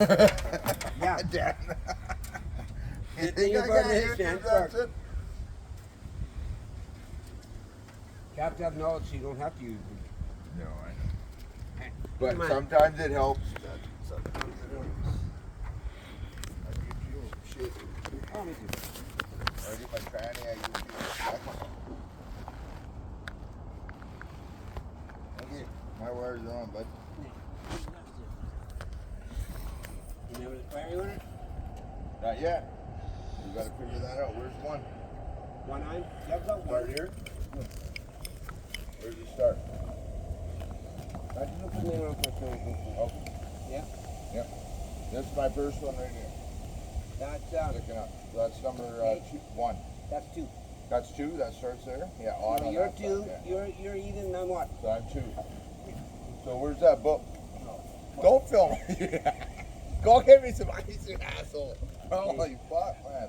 Yeah. Dan. Good thing you brought it in, Dan. Jackson. You have to have knowledge so you don't have to use it. No, I know. Hey, But come on. sometimes it helps. Sometimes it helps. I give you shit. Oh, me too. I get my tranny, I give you shit. Okay, my wires are on, bud. You remember the fire unit? Not yet. We gotta figure that out. Where's one? One eye? Yep, got one. Right here? Where's it start? I just look at the name of the Oh, Yeah. yep. This is my first one right here. That's Looking up. So that's number one. that's two. That's two. That starts there. Yeah, on. So on you're that two. side, yeah. You're even. I'm what? So I'm two. So where's that book? No. Don't film me. Go get me some ice, you asshole. Holy fuck, man.